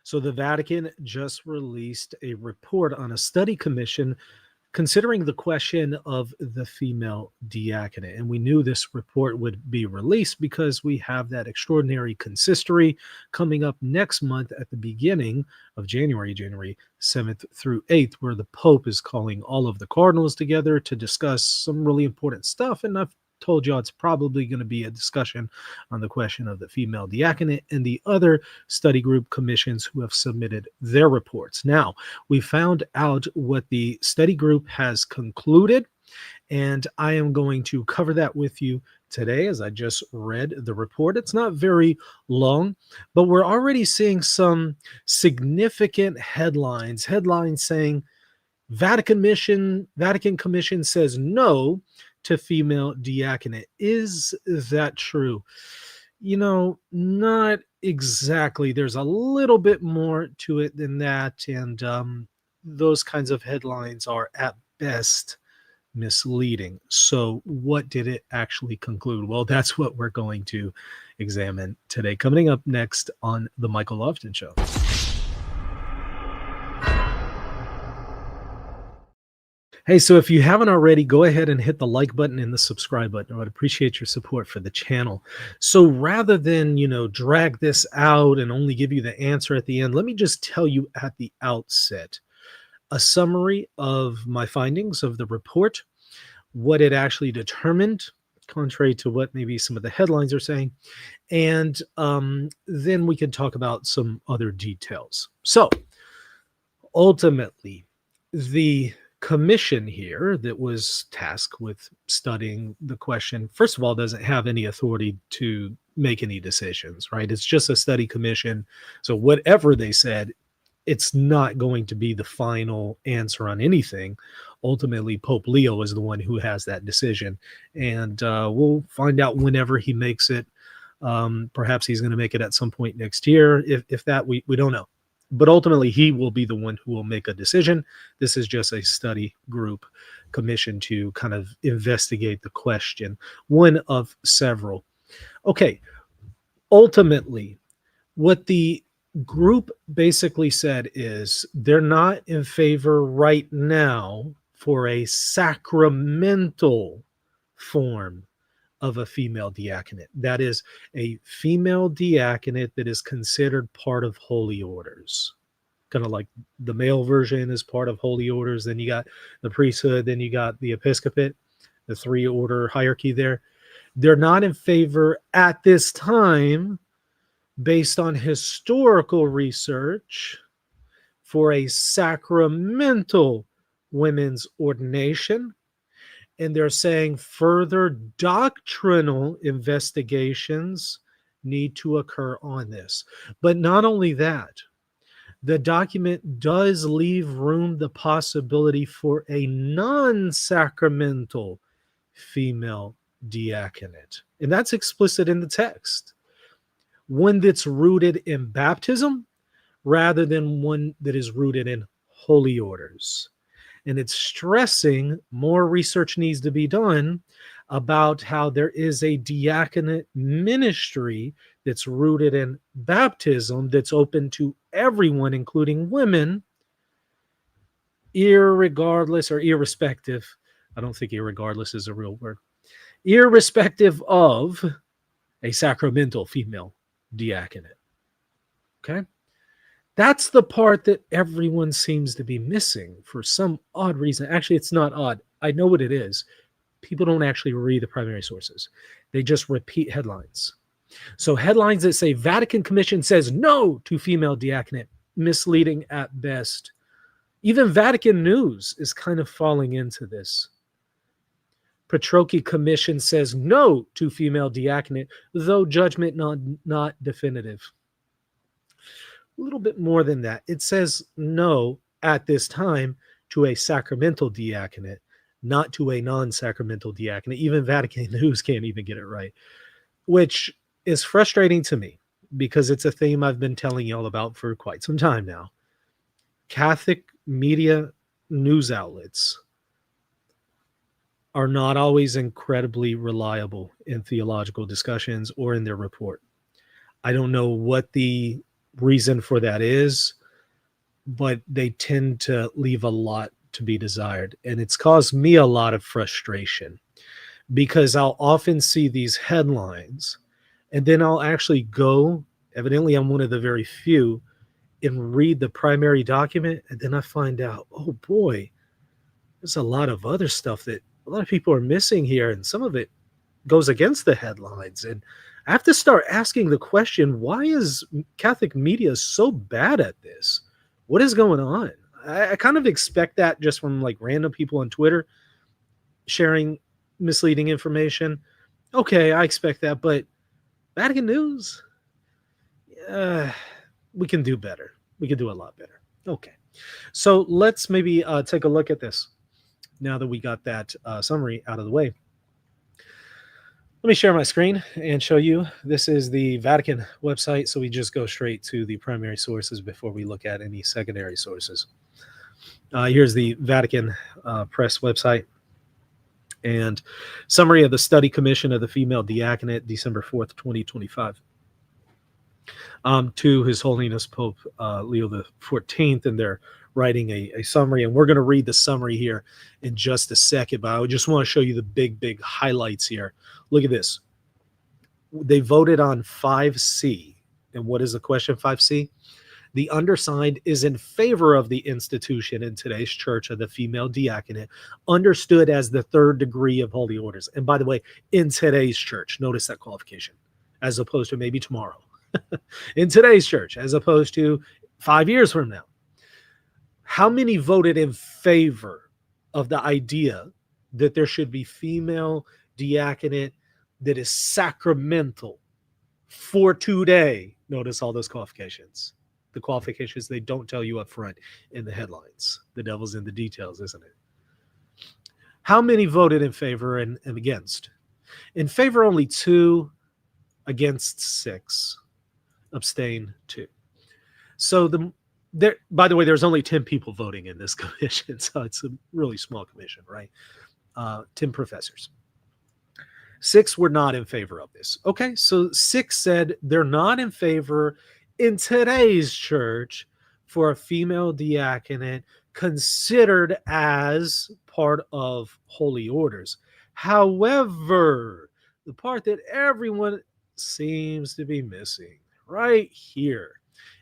So the Vatican just released a report on a study commission considering the question of the female diaconate. And we knew this report would be released because we have that extraordinary consistory coming up next month at the beginning of January 7th through 8th, where the Pope is calling all of the cardinals together to discuss some really important stuff. And I've told y'all it's probably going to be a discussion on the question of the female diaconate and the other study group commissions who have submitted their reports. Now, we found out what the study group has concluded, and I am going to cover that with you today as I just read the report. It's not very long, but we're already seeing some significant headlines saying Vatican Commission says no to female diaconate. Is that true? Not exactly. There's a little bit more to it than that, and those kinds of headlines are at best misleading. So what did it actually conclude? Well, that's what we're going to examine today, coming up next on The Michael Lofton Show. Hey, so if you haven't already, go ahead and hit the like button and the subscribe button. I would appreciate your support for the channel. So rather than, drag this out and only give you the answer at the end, let me just tell you at the outset a summary of my findings of the report, what it actually determined, contrary to what maybe some of the headlines are saying, and then we can talk about some other details. So ultimately, the commission here that was tasked with studying the question, first of all, doesn't have any authority to make any decisions, right? It's just a study commission. So whatever they said, it's not going to be the final answer on anything. Ultimately, Pope Leo is the one who has that decision, and we'll find out whenever he makes it. Perhaps he's going to make it at some point next year. If that, we don't know. But ultimately, he will be the one who will make a decision. This is just a study group commission to kind of investigate the question, one of several. Okay, ultimately, what the group basically said is they're not in favor right now for a sacramental form of a female diaconate. That is a female diaconate that is considered part of holy orders. Kind of like the male version is part of holy orders. Then you got the priesthood. Then you got the episcopate, the three-order hierarchy there. They're not in favor at this time, based on historical research, for a sacramental women's ordination. And they're saying further doctrinal investigations need to occur on this. But not only that, the document does leave room the possibility for a non-sacramental female diaconate. And that's explicit in the text. One that's rooted in baptism rather than one that is rooted in holy orders. And it's stressing more research needs to be done about how there is a diaconate ministry that's rooted in baptism that's open to everyone, including women, irregardless or irrespective. I don't think irregardless is a real word. Irrespective of a sacramental female diaconate. Okay? That's the part that everyone seems to be missing for some odd reason. Actually, it's not odd. I know what it is. People don't actually read the primary sources. They just repeat headlines. So headlines that say Vatican Commission says no to female diaconate, misleading at best. Even Vatican News is kind of falling into this. Petrocchi Commission says no to female diaconate, though judgment not definitive. A little bit more than that. It says no at this time to a sacramental diaconate, not to a non-sacramental diaconate. Even Vatican News can't even get it right, which is frustrating to me because it's a theme I've been telling y'all about for quite some time now. Catholic media news outlets are not always incredibly reliable in theological discussions or in their report. I don't know what the reason for that is, but they tend to leave a lot to be desired. And it's caused me a lot of frustration because I'll often see these headlines and then I'll actually go, evidently I'm one of the very few, and read the primary document. And then I find out, oh boy, there's a lot of other stuff that a lot of people are missing here. And some of it goes against the headlines. And I have to start asking the question, why is Catholic media so bad at this? What is going on? I kind of expect that just from like random people on Twitter sharing misleading information. Okay, I expect that, but Vatican News, we can do better. We can do a lot better. Okay, so let's maybe take a look at this now that we got that summary out of the way. Let me share my screen and show you. This is the Vatican website, so we just go straight to the primary sources before we look at any secondary sources. Here's the Vatican press website and summary of the study commission of the female diaconate, December 4th, 2025. To His Holiness Pope Leo the 14th, and they're writing a summary, and we're going to read the summary here in just a second, but I just want to show you the big highlights here. Look at this. They voted on 5C. And what is the question 5C? The undersigned is in favor of the institution in today's church of the female diaconate, understood as the third degree of holy orders. And by the way, in today's church, notice that qualification, as opposed to maybe tomorrow. In today's church, as opposed to 5 years from now. How many voted in favor of the idea that there should be female diaconate that is sacramental for today? Notice all those qualifications. The qualifications they don't tell you up front in the headlines. The devil's in the details, isn't it? How many voted in favor and against? In favor, only 2, against 6, abstain 2. So by the way, there's only 10 people voting in this commission, so it's a really small commission, right? 10 professors. 6 were not in favor of this. Okay, so 6 said they're not in favor in today's church for a female diaconate considered as part of holy orders. However, the part that everyone seems to be missing right here.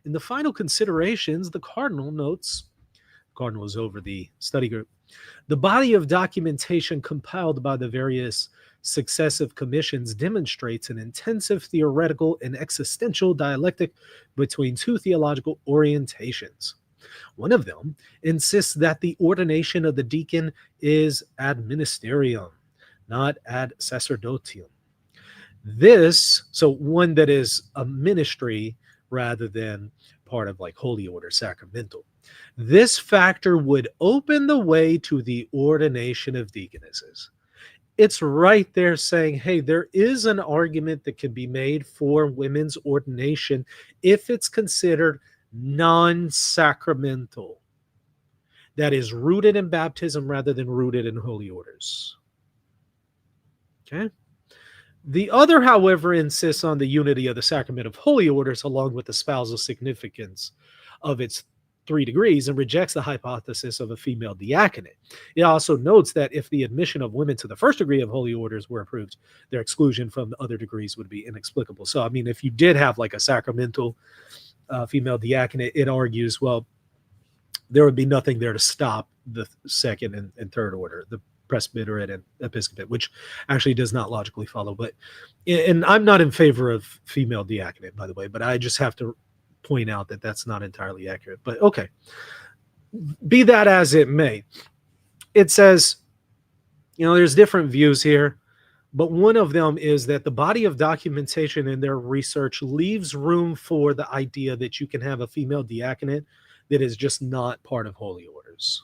In the final considerations, the Cardinal notes, Cardinal is over the study group, the body of documentation compiled by the various successive commissions demonstrates an intensive theoretical and existential dialectic between 2 theological orientations. One of them insists that the ordination of the deacon is ad magisterium, not ad sacerdotium. This, so one that is a ministry rather than part of like holy order, sacramental. This factor would open the way to the ordination of deaconesses. It's right there saying, hey, there is an argument that can be made for women's ordination if it's considered non-sacramental. That is rooted in baptism rather than rooted in holy orders. Okay? The other, however, insists on the unity of the sacrament of holy orders along with the spousal significance of its 3 degrees and rejects the hypothesis of a female diaconate. It also notes that if the admission of women to the first degree of holy orders were approved, their exclusion from the other degrees would be inexplicable. So, I mean, if you did have like a sacramental female diaconate, it argues, well, there would be nothing there to stop the second and third order, the presbyterate and episcopate, which actually does not logically follow. But, and I'm not in favor of female diaconate, by the way, but I just have to point out that that's not entirely accurate. But okay, be that as it may, it says, you know, there's different views here, but one of them is that the body of documentation in their research leaves room for the idea that you can have a female diaconate that is just not part of holy orders,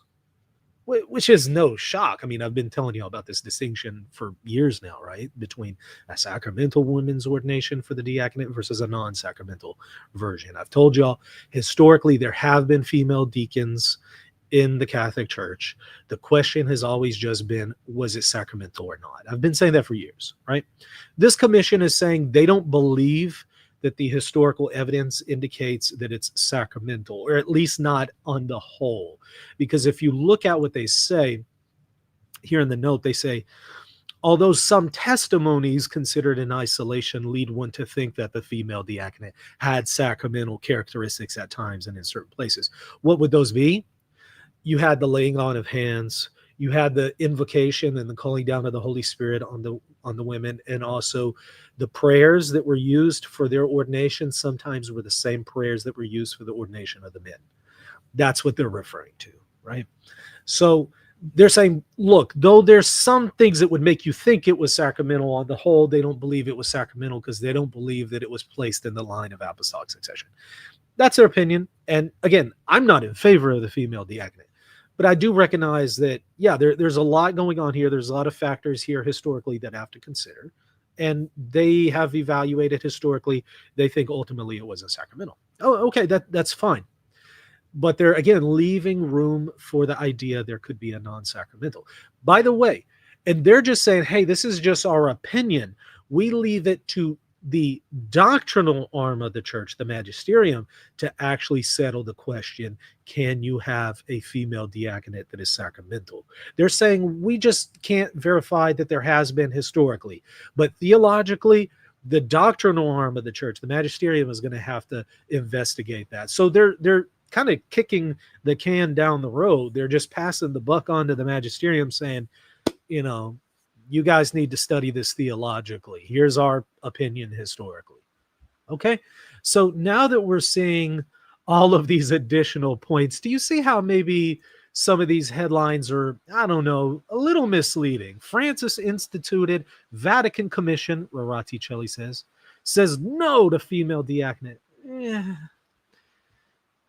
which is no shock. I mean, I've been telling you about this distinction for years now, right? Between a sacramental women's ordination for the diaconate versus a non-sacramental version. I've told y'all, historically, there have been female deacons in the Catholic Church, the question has always just been, was it sacramental or not? I've been saying that for years, right? This commission is saying they don't believe that the historical evidence indicates that it's sacramental, or at least not on the whole. Because if you look at what they say here in the note, they say, although some testimonies considered in isolation lead one to think that the female diaconate had sacramental characteristics at times and in certain places. What would those be? You had the laying on of hands, you had the invocation and the calling down of the Holy Spirit on the women, and also the prayers that were used for their ordination sometimes were the same prayers that were used for the ordination of the men. That's what they're referring to, right? So they're saying, look, though there's some things that would make you think it was sacramental, on the whole, they don't believe it was sacramental because they don't believe that it was placed in the line of apostolic succession. That's their opinion. And again, I'm not in favor of the female diaconate, but I do recognize that, yeah, there's a lot going on here. There's a lot of factors here historically that I have to consider. And they have evaluated historically. They think ultimately it wasn't sacramental. Oh, okay, that's fine. But they're, again, leaving room for the idea there could be a non-sacramental. By the way, and they're just saying, hey, this is just our opinion. We leave it to the doctrinal arm of the church, the magisterium, to actually settle the question, can you have a female diaconate that is sacramental? They're saying we just can't verify that there has been historically. But theologically, the doctrinal arm of the church, the magisterium, is going to have to investigate that. So they're kind of kicking the can down the road. They're just passing the buck on to the magisterium saying, you guys need to study this theologically. Here's our opinion historically. Okay. So now that we're seeing all of these additional points, do you see how maybe some of these headlines are, I don't know, a little misleading? Francis instituted Vatican Commission, Roraticelli says no to female diaconate.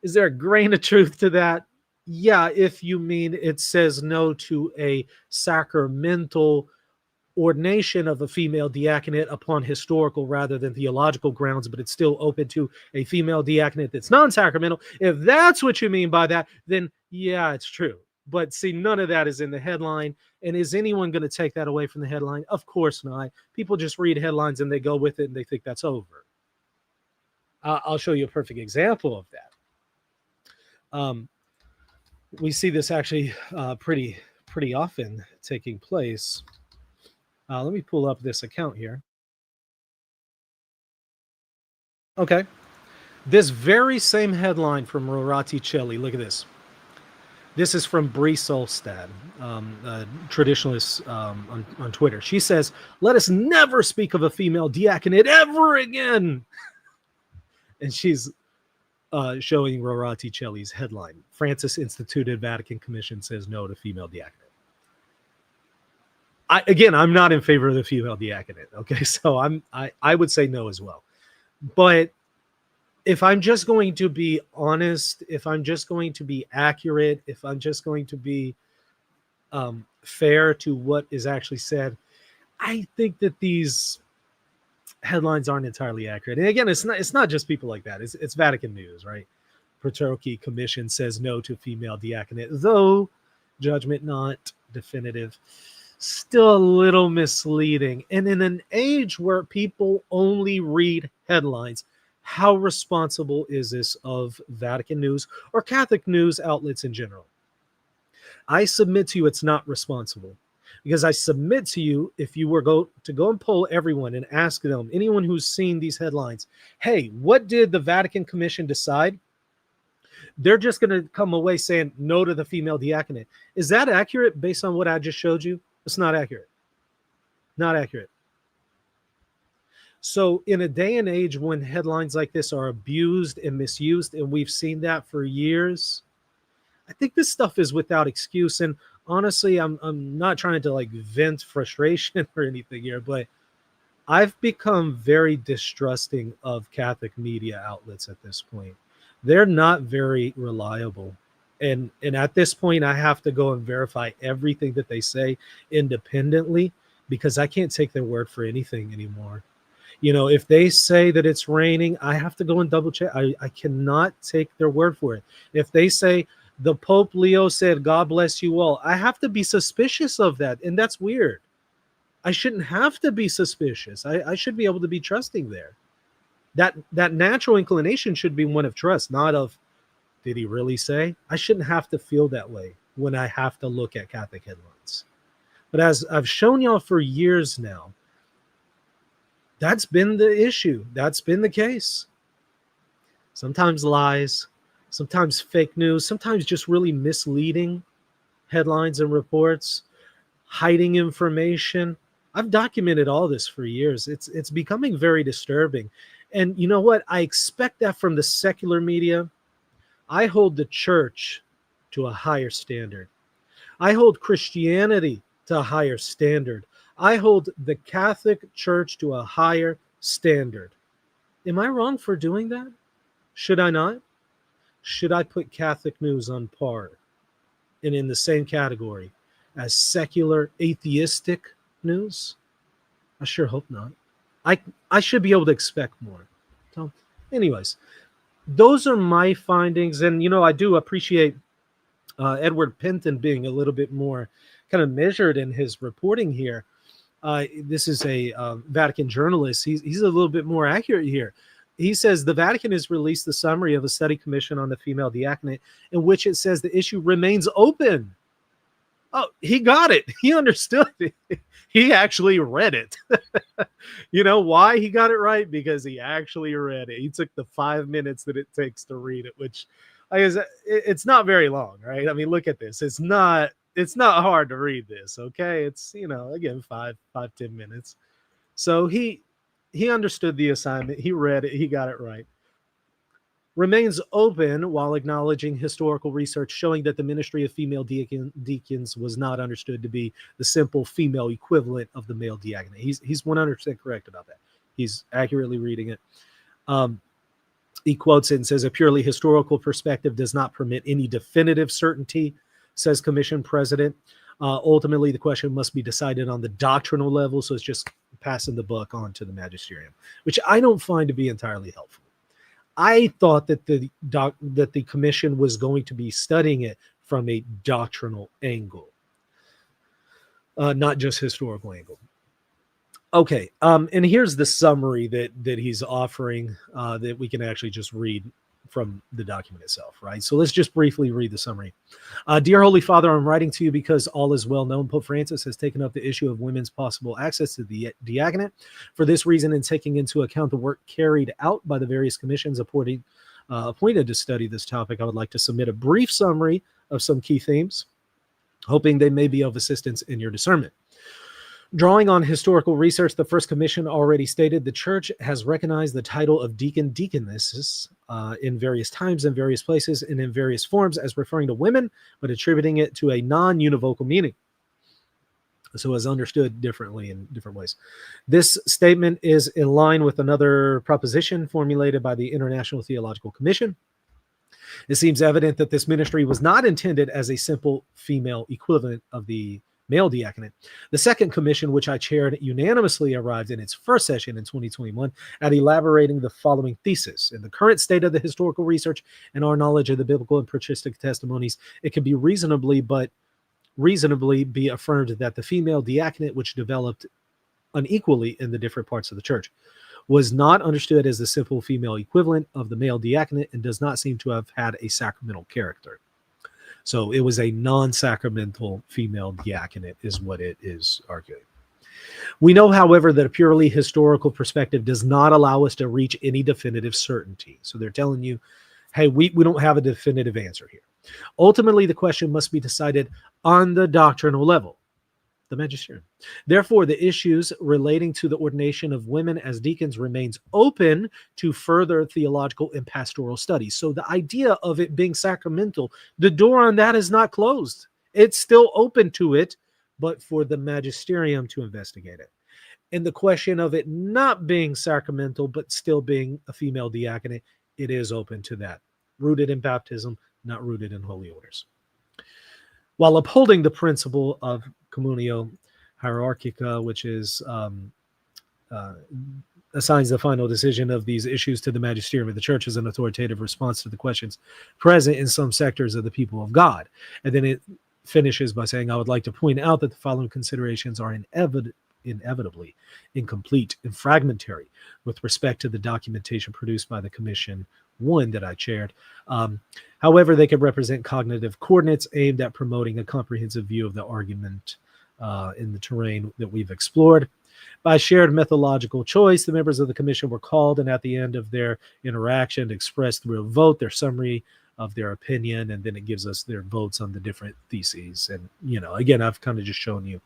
Is there a grain of truth to that? Yeah, if you mean it says no to a sacramental ordination of a female diaconate upon historical rather than theological grounds, but it's still open to a female diaconate that's non-sacramental. If that's what you mean by that, then yeah, it's true. But see, none of that is in the headline. And is anyone going to take that away from the headline? Of course not. People just read headlines and they go with it and they think that's over. I'll show you a perfect example of that. We see this actually pretty often taking place. Let me pull up this account here. Okay. This very same headline from Roraticelli. Look at this. This is from Bree Solstad, a traditionalist on Twitter. She says, let us never speak of a female diaconate ever again. And she's showing Roraticelli's headline. Francis instituted Vatican Commission says no to female diaconate. I'm not in favor of the female diaconate. Okay, so I would say no as well. But if I'm just going to be honest, if I'm just going to be accurate, if I'm just going to be fair to what is actually said, I think that these headlines aren't entirely accurate. And again, it's not just people like that. It's Vatican News, right? Petrocchi Commission says no to female diaconate, though judgment not definitive. Still a little misleading. And in an age where people only read headlines, how responsible is this of Vatican News or Catholic news outlets in general? I submit to you it's not responsible, because I submit to you, if you were to go and poll everyone and ask them, anyone who's seen these headlines, hey, what did the Vatican Commission decide? They're just going to come away saying no to the female diaconate. Is that accurate based on what I just showed you? It's not accurate. Not accurate. So in a day and age when headlines like this are abused and misused, and we've seen that for years, I think this stuff is without excuse. And honestly, I'm not trying to like vent frustration or anything here, but I've become very distrusting of Catholic media outlets at this point. They're not very reliable. And at this point, I have to go and verify everything that they say independently, because I can't take their word for anything anymore. If they say that it's raining, I have to go and double check. I cannot take their word for it. If they say The Pope Leo said, God bless you all. I have to be suspicious of that. And that's weird. I shouldn't have to be suspicious. I should be able to be trusting there. That natural inclination should be one of trust, not of, did he really say? I shouldn't have to feel that way when I have to look at Catholic headlines. But as I've shown y'all for years now, that's been the issue. That's been the case. Sometimes lies, sometimes fake news, sometimes just really misleading headlines and reports, hiding information. I've documented all this for years. It's becoming very disturbing. And you know what? I expect that from the secular media. I hold the church to a higher standard. I hold Christianity to a higher standard. I hold the Catholic Church to a higher standard. Am I wrong for doing that? Should I not? Should I put Catholic news on par and in the same category as secular atheistic news? I sure hope not. I should be able to expect more. So, anyways, those are my findings. And, I do appreciate Edward Penton being a little bit more kind of measured in his reporting here. This is a Vatican journalist. He's a little bit more accurate here. He says the Vatican has released the summary of a study commission on the female diaconate, in which it says the issue remains open. Oh, he got it. He understood it. He actually read it. You know why he got it right? Because he actually read it. He took the 5 minutes that it takes to read it, which I guess it's not very long, right? I mean, look at this. It's not hard to read this, okay? It's, again, 10 minutes. So he understood the assignment. He read it. He got it right. Remains open while acknowledging historical research showing that the ministry of female deacons was not understood to be the simple female equivalent of the male diaconate. He's 100% correct about that. He's accurately reading it. He quotes it and says, a purely historical perspective does not permit any definitive certainty, says Commission President. Ultimately, the question must be decided on the doctrinal level, so it's just passing the buck on to the magisterium, which I don't find to be entirely helpful. I thought that the commission was going to be studying it from a doctrinal angle, not just historical angle. Okay, and here's the summary that he's offering that we can actually just read from the document itself, right? So let's just briefly read the summary. Dear Holy Father, I'm writing to you because all is well known. Pope Francis has taken up the issue of women's possible access to the diaconate. For this reason, and taking into account the work carried out by the various commissions appointed to study this topic, I would like to submit a brief summary of some key themes, hoping they may be of assistance in your discernment. Drawing on historical research, the First Commission already stated the Church has recognized the title of deaconesses in various times and various places and in various forms as referring to women, but attributing it to a non-univocal meaning. So as understood differently in different ways. This statement is in line with another proposition formulated by the International Theological Commission. It seems evident that this ministry was not intended as a simple female equivalent of the male diaconate. The second commission, which I chaired, unanimously arrived in its first session in 2021 at elaborating the following thesis. In the current state of the historical research and our knowledge of the biblical and patristic testimonies, it can be reasonably be affirmed that the female diaconate, which developed unequally in the different parts of the church, was not understood as the simple female equivalent of the male diaconate and does not seem to have had a sacramental character. So it was a non-sacramental female diaconate is what it is arguing. We know, however, that a purely historical perspective does not allow us to reach any definitive certainty. So they're telling you, hey, we don't have a definitive answer here. Ultimately, the question must be decided on the doctrinal level, the magisterium. Therefore, the issues relating to the ordination of women as deacons remains open to further theological and pastoral studies. So the idea of it being sacramental, the door on that is not closed. It's still open to it, but for the magisterium to investigate it. And the question of it not being sacramental, but still being a female diaconate, it is open to that. Rooted in baptism, not rooted in holy orders. While upholding the principle of communio hierarchica, which is assigns the final decision of these issues to the magisterium of the church as an authoritative response to the questions present in some sectors of the people of God. And then it finishes by saying, I would like to point out that the following considerations are inevitably incomplete and fragmentary with respect to the documentation produced by the Commission 1 that I chaired. However, they could represent cognitive coordinates aimed at promoting a comprehensive view of the argument in the terrain that we've explored. By shared methodological choice, the members of the commission were called, and at the end of their interaction, expressed through a vote their summary of their opinion, and then it gives us their votes on the different theses. And, again, I've kind of just shown you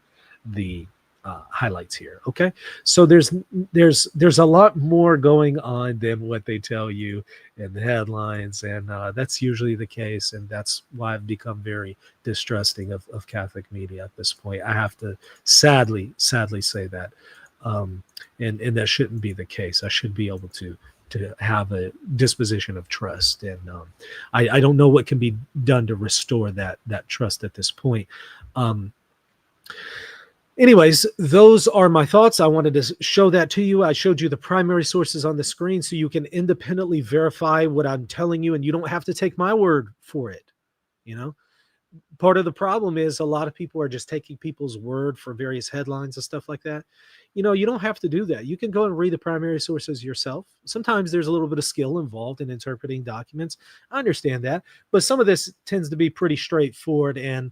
the highlights here. Okay, so there's a lot more going on than what they tell you in the headlines, and that's usually the case, and that's why I've become very distrusting of Catholic media at this point. I have to sadly say that, and that shouldn't be the case. I should be able to have a disposition of trust, and I don't know what can be done to restore that trust at this point. Anyways, those are my thoughts. I wanted to show that to you. I showed you the primary sources on the screen so you can independently verify what I'm telling you, and you don't have to take my word for it. Part of the problem is a lot of people are just taking people's word for various headlines and stuff like that. You don't have to do that. You can go and read the primary sources yourself. Sometimes there's a little bit of skill involved in interpreting documents. I understand that, but some of this tends to be pretty straightforward. And,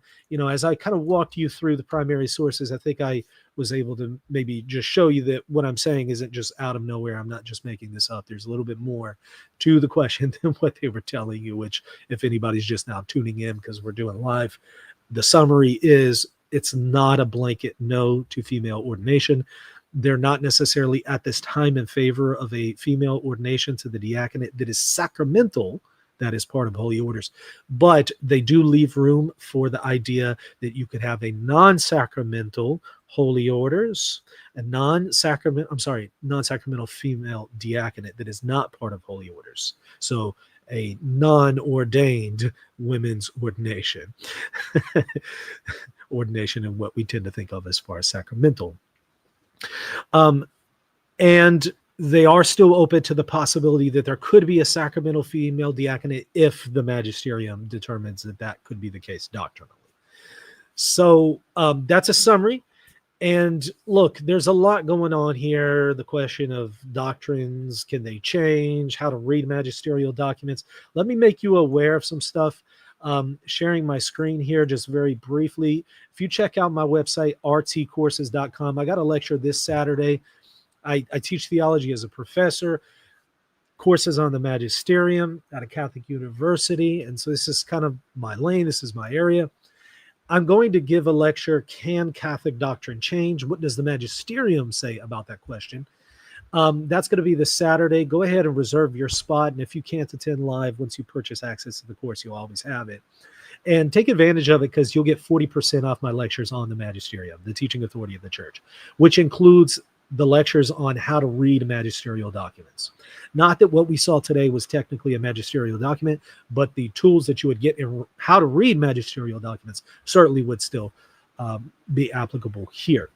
as I kind of walked you through the primary sources, I think I was able to maybe just show you that what I'm saying isn't just out of nowhere. I'm not just making this up. There's a little bit more to the question than what they were telling you, which if anybody's just now tuning in because we're doing live, the summary is it's not a blanket no to female ordination. They're not necessarily at this time in favor of a female ordination to the diaconate that is sacramental, that is part of holy orders. But they do leave room for the idea that you could have a non-sacramental holy orders, a non-sacramental female diaconate that is not part of holy orders. So a non-ordained women's ordination. Ordination in what we tend to think of as far as sacramental. And they are still open to the possibility that there could be a sacramental female diaconate if the magisterium determines that could be the case doctrinally. So that's a summary. And look, there's a lot going on here. The question of doctrines, can they change? How to read magisterial documents. Let me make you aware of some stuff. Sharing my screen here just very briefly. If you check out my website, rtcourses.com, I got a lecture this Saturday. I teach theology as a professor, courses on the magisterium at a Catholic university. And so this is kind of my lane. This is my area. I'm going to give a lecture, Can Catholic Doctrine Change? What does the magisterium say about that question? That's going to be this Saturday. Go ahead and reserve your spot. And if you can't attend live, once you purchase access to the course, you'll always have it. And take advantage of it because you'll get 40% off my lectures on the magisterium, the teaching authority of the church, which includes the lectures on how to read magisterial documents. Not that what we saw today was technically a magisterial document, but the tools that you would get in how to read magisterial documents certainly would still be applicable here.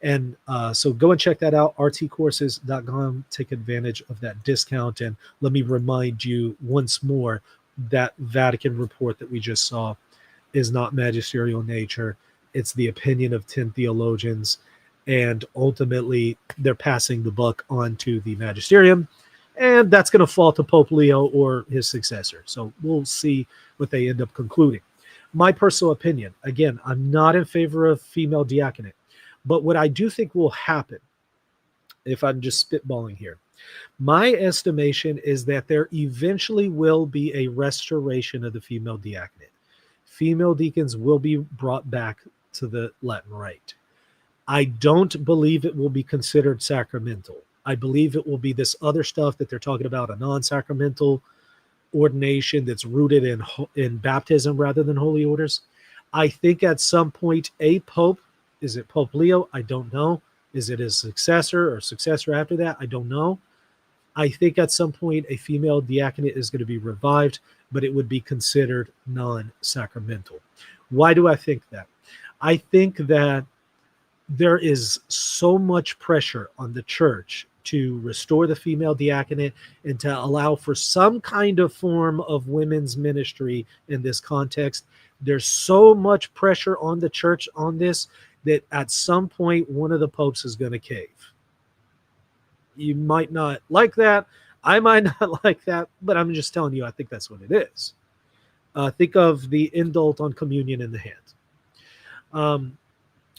And so go and check that out, rtcourses.com. Take advantage of that discount. And let me remind you once more that Vatican report that we just saw is not magisterial nature. It's the opinion of 10 theologians. And ultimately, they're passing the buck on to the magisterium. And that's going to fall to Pope Leo or his successor. So we'll see what they end up concluding. My personal opinion, again, I'm not in favor of female diaconate. But what I do think will happen, if I'm just spitballing here, my estimation is that there eventually will be a restoration of the female diaconate. Female deacons will be brought back to the Latin Rite. I don't believe it will be considered sacramental. I believe it will be this other stuff that they're talking about, a non-sacramental ordination that's rooted in baptism rather than holy orders. I think at some point a pope, is it Pope Leo? I don't know. Is it his successor or successor after that? I don't know. I think at some point a female diaconate is going to be revived, but it would be considered non-sacramental. Why do I think that? I think that there is so much pressure on the church to restore the female diaconate and to allow for some kind of form of women's ministry in this context. There's so much pressure on the church on this that at some point one of the popes is going to cave. You might not like that. I might not like that, but I'm just telling you, I think that's what it is. Think of the indult on communion in the hand.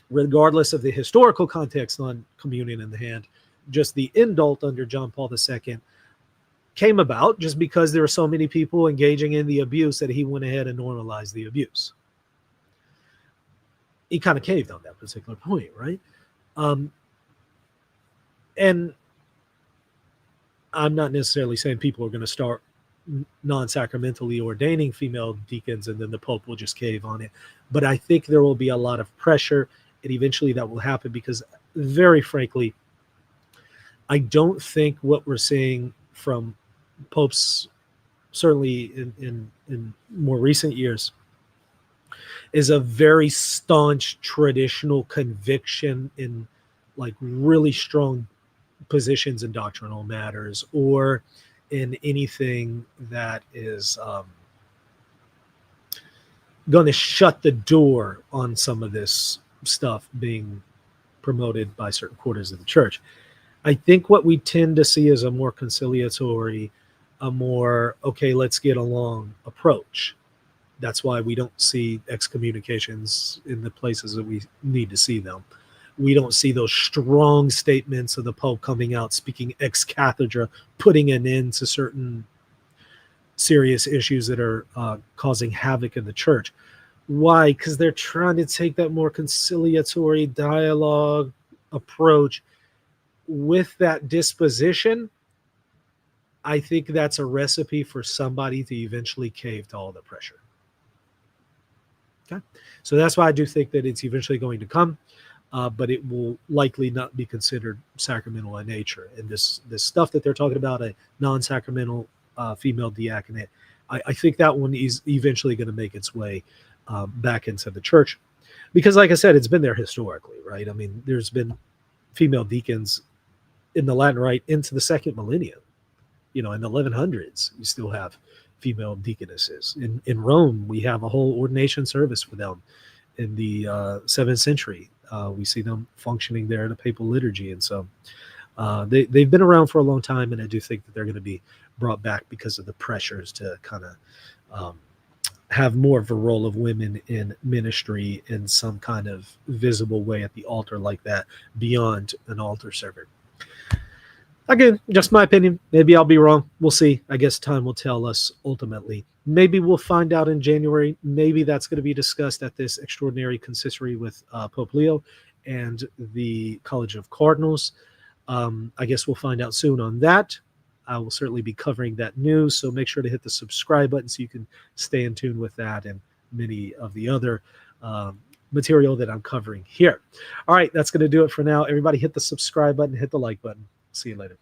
Regardless of the historical context on communion in the hand, just the indult under John Paul II came about just because there were so many people engaging in the abuse that he went ahead and normalized the abuse. He kind of caved on that particular point, right? And I'm not necessarily saying people are going to start non-sacramentally ordaining female deacons and then the Pope will just cave on it. But I think there will be a lot of pressure, and eventually that will happen because, very frankly, I don't think what we're seeing from popes, certainly in more recent years, is a very staunch traditional conviction in like really strong positions in doctrinal matters or in anything that is going to shut the door on some of this stuff being promoted by certain quarters of the church. I think what we tend to see is a more conciliatory, a more, okay, let's get along approach. That's why we don't see excommunications in the places that we need to see them. We don't see those strong statements of the Pope coming out, speaking ex cathedra, putting an end to certain serious issues that are causing havoc in the church. Why? Because they're trying to take that more conciliatory dialogue approach. With that disposition, I think that's a recipe for somebody to eventually cave to all the pressure. Okay, so that's why I do think that it's eventually going to come, but it will likely not be considered sacramental in nature. And this stuff that they're talking about, a non-sacramental female diaconate, I think that one is eventually going to make its way back into the church. Because like I said, it's been there historically, right? I mean, there's been female deacons in the Latin Rite into the second millennium. You know, in the 1100s, you still have female deaconesses. In Rome, we have a whole ordination service for them. In the 7th century, we see them functioning there in a papal liturgy. And so they've been around for a long time, and I do think that they're going to be brought back because of the pressures to kind of have more of a role of women in ministry in some kind of visible way at the altar like that, beyond an altar server. Again, just my opinion. Maybe I'll be wrong. We'll see. I guess time will tell us ultimately. Maybe we'll find out in January. Maybe that's going to be discussed at this extraordinary consistory with Pope Leo and the College of Cardinals. I guess we'll find out soon on that. I will certainly be covering that news, so make sure to hit the subscribe button so you can stay in tune with that and many of the other material that I'm covering here. All right, that's going to do it for now. Everybody hit the subscribe button, hit the like button. See you later.